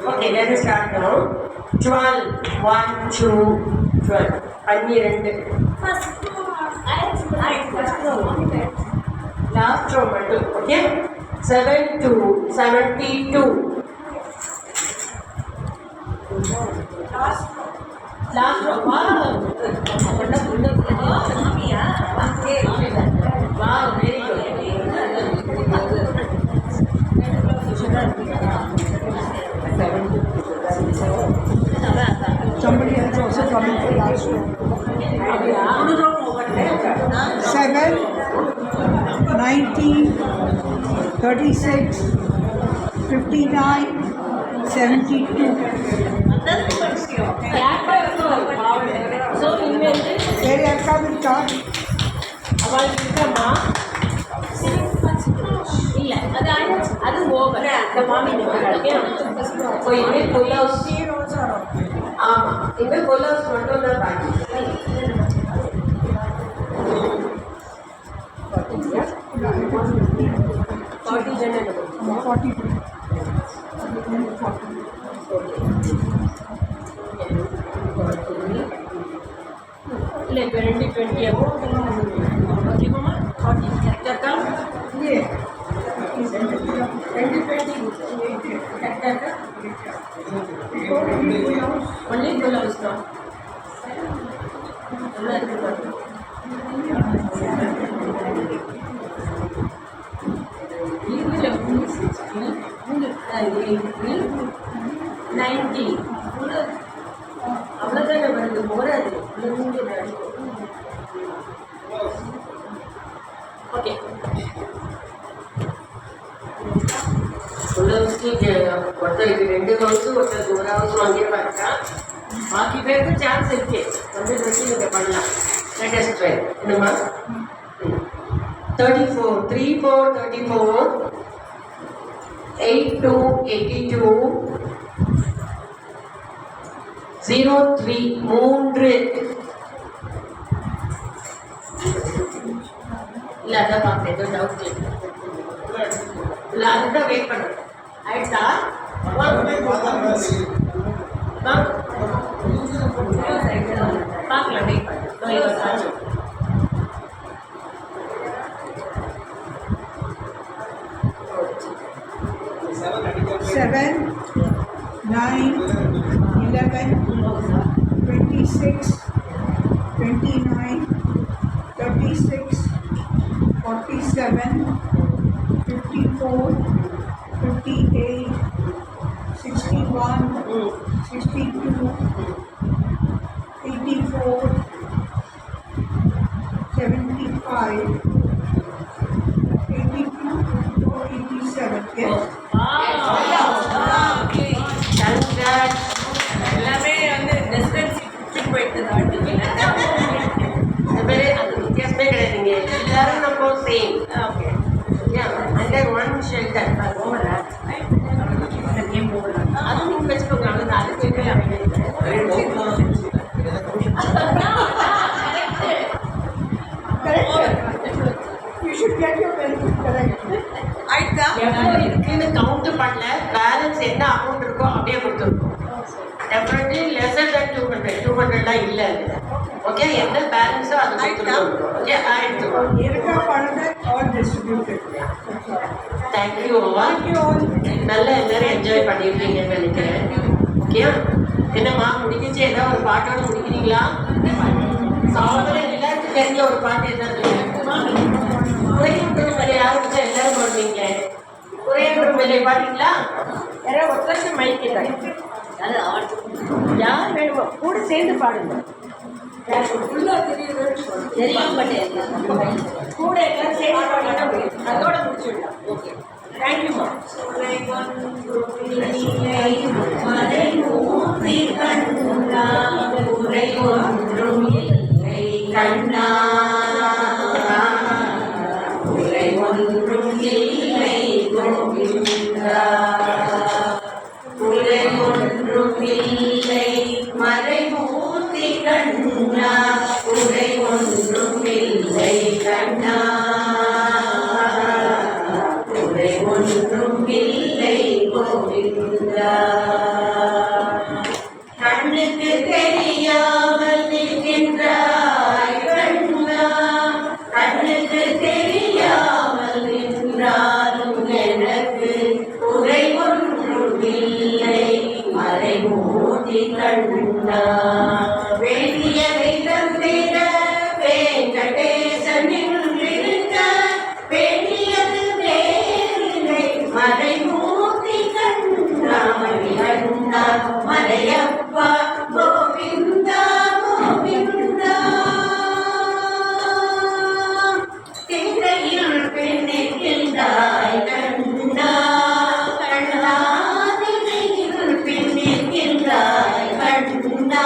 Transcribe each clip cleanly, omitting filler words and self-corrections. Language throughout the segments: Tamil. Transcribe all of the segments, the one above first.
Okay, let us start now. 12, 1, 2, 12. பன்னிரண்டு. Last row மட்டும். Okay. 7 to 72. Last row. Wow. Wow, very good. Somebody else also coming for last row. 7, 19, 36, 59, 72. Very welcome, start. அது ஓவர் மாமி இனிமேல் ஃபுல் ஹவுஸ் ஆமாம் இனிமேல் ஃபுல் ஹவுஸ் மட்டும் தான் பாக்கி இல்லை 20 அப்போ ஓகேமா 40 கரெக்டாக இல்லை 2020 கரெக்டாக ஒன்லி ஃபுல் ஹவுஸ் தான் நல்லா இருக்கு 90 அவ்வளோதானே வருது போராது ஓகே ஃபுல் ஹவுஸ்க்கு ஒருத்தருக்கு 2 ஹவுஸு ஒருத்தருக்கு 1 ஹவுஸ் வாங்கியிருப்பாங்க பாக்கி பேருக்கு சான்ஸ் இருக்கு வந்து நீங்கள் பண்ணலாம் லேட்டஸ்ட் ட்ரை என்னம்மா 34 3 4 34 8 2 82 03 3 இல்லை அதான் பார்ப்பேன் ஏதோ டவுட் இல்லை அதுதான் வெயிட் பண்ணுறேன் ஆயிடுச்சா பார்க்கலாம் வெயிட் பண்ணுறேன் 7, 9, 11, 26, 29, 36, 47, 54, 58, 61, 62, 84, 75, 82, 87. Yes. எல்லாமே வந்து ரெசிடென்சி போயிட்டு அது வித்தியாசமே கிடையாது நீங்கள் எல்லாரும் நம்ம same okay under one shelter அதுவும் நீங்கள் வச்சுக்கோங்க அவ்வளோ அது கேட்கல இருக்குன்னு கவுண்ட் பண்ணல பேலன்ஸ் என்ன அமௌண்ட் இருக்கோ அப்படியே கொடுத்துருக்கோம் டெஃபினெட்லி லெசர் தென் 200 இல்லை ஓகே என்ன பேலன்ஸோ அது ஓகே ஆயிடுச்சு தேங்க்யூ நல்லா எல்லாரும் என்ஜாய் பண்ணியிருக்கீங்கன்னு நினைக்கிறேன் ஓகே என்னம்மா முடிக்கிச்சு ஏதோ ஒரு பாட்டோட முடிக்கிறீங்களா சாதனை எல்லாருக்கும் தெரிஞ்ச ஒரு பாட்டு என்ன குறையொன்றும் விலை ஆரம்பிச்சா எல்லாரும் பண்ணுவீங்க குறையொன்றும் விலை பாத்தீங்களா யாராவது ஒருத்தருக்கு மைக்கிட்டாங்க அது யார் வேணுமோ கூட சேர்ந்து பாடுங்க தெரியும் பட் கூட எல்லாரும் சேர்ந்து பாடினா அதோட முடிச்சுடலாம் ஓகே தேங்க்யூமா கண்ணா ஒன்றும் இல்லை கோவிந்தா குறை ஒன்றும் இல்லை மறைமூர்த்தி கண்ணா குறை ஒன்றும் இல்லை கண்ணா குறை ஒன்றும் இல்லை கோவிந்தா கண்ணுக்கு தெரியாமல் நிற்கின்றாய் கண்ணா கண்ணுக்கு தெரியாமல் நின்றாலும் எனக்கு குறை ஒன்றும் இல்லை மறைமூடி கண்ணா வேண்டியதை தந்திட வெங்கடேசன் நின்றிருக்க வேண்டியது வேறில்லை மறைமூடி கண்ணா மணி கண்ணா மலையப்பா கோவிந்தா கோவிந்தா திரையில் பெண்ணிருக்கின்றாய் கண்ணா கண்ணா திரையில் பெண்ணிருக்கின்றாய் கண்ணா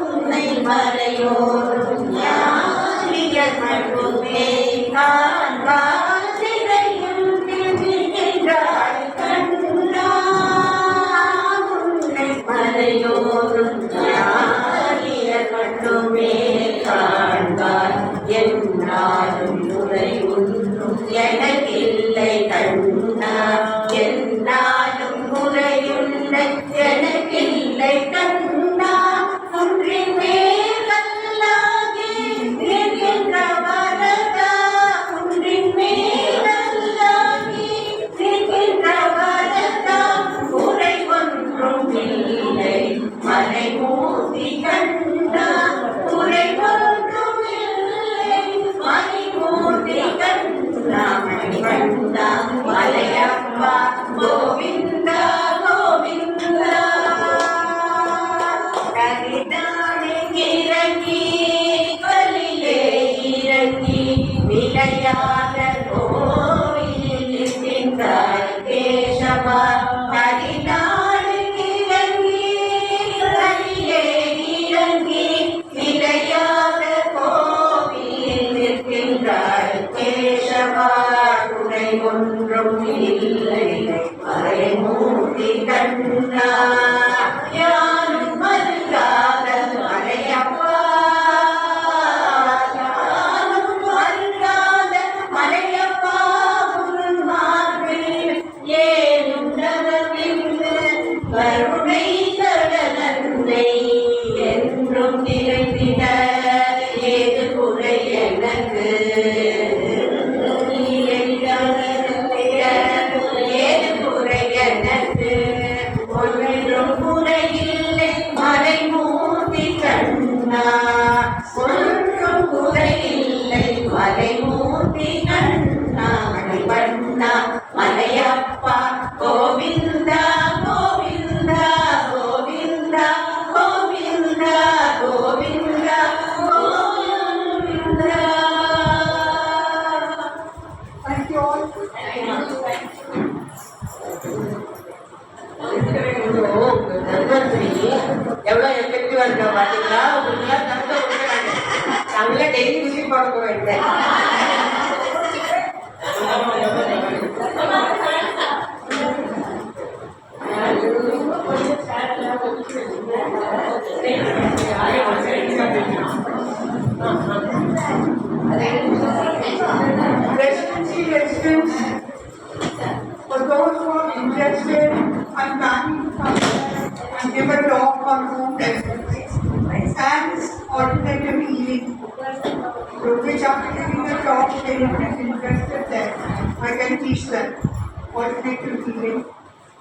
உன்னை மறையோரும் ஞானியர் மட்டுமே காண்பார் திரையில் பெண்ணிருக்கின்றாய் கண்ணா உன்னை மறையோரும் ஞானியர் மட்டுமே காண்பார் என்னாலும் முறை ஒன்றும் எனக்கில்லை கண்ணா என்னாலும் முறையுள்ளை எனக்கில்லை கண்ணா ஒன்றின் மேலல்லாகி நிற்கின்ற வரதா ஒன்றின் மேலல்லாகி நிற்கின்ற வரதா குறை ஒன்றும் இல்லை மறைமூர்த்தி கண்ணா குறை ஒன்றும் இல்லை மறைமூர்த்தி கண்ணா மணி கண்ணா மலையப்பா கோவிந்தா கோவிந்தா கரிதானே இறங்கி கலிலே இறங்கி விளையாட கோவிலில் நிற்கின்றாய் கேசவா கரிதானே இறங்கி கலிலே இறங்கி விளையாட கோவிலில் நிற்கின்றாய் கேசவா துணை ஒன்றும் இல்லை மறைமூர்த்தி கண்ணா யாரும் மறுக்காத மலையப்பா யாரும் மறுக்காத மலையப்பா உன் மார்பில் ஏனும் நலமில்லை கருணை கடலன்னை என்றும் நிறைந்திட ஏது குறை எனக்கு ஏது குறை எனக்கு ஒன்றும் குறையில்லை மறைமூர்த்தி கண்ணா ஒன்றும் குறையில்லை மறைமூர்த்தி கண்ணா மணி கண்ணா Malayappa Govinda Govinda Govinda Govinda Govinda Govinda Thank you all. Dharmapuri எவ்வளவு எஃபெக்டிவா இருக்கா பாத்தீங்களா உங்களுக்கு தங்க கொடுக்குறாங்க நாங்களே டெய்லி விசிட் பண்ண போவேன் Residency residents, for those who are interested, I'm planning to come there and give a talk on home residency and alternative healing. So which after giving the talk, anyone is interested there, I can teach them alternative healing.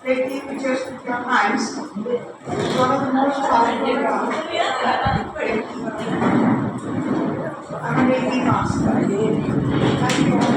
Taking pictures with your hands. It's one of the most powerful crafts. I'm a Reiki master. Thank you all.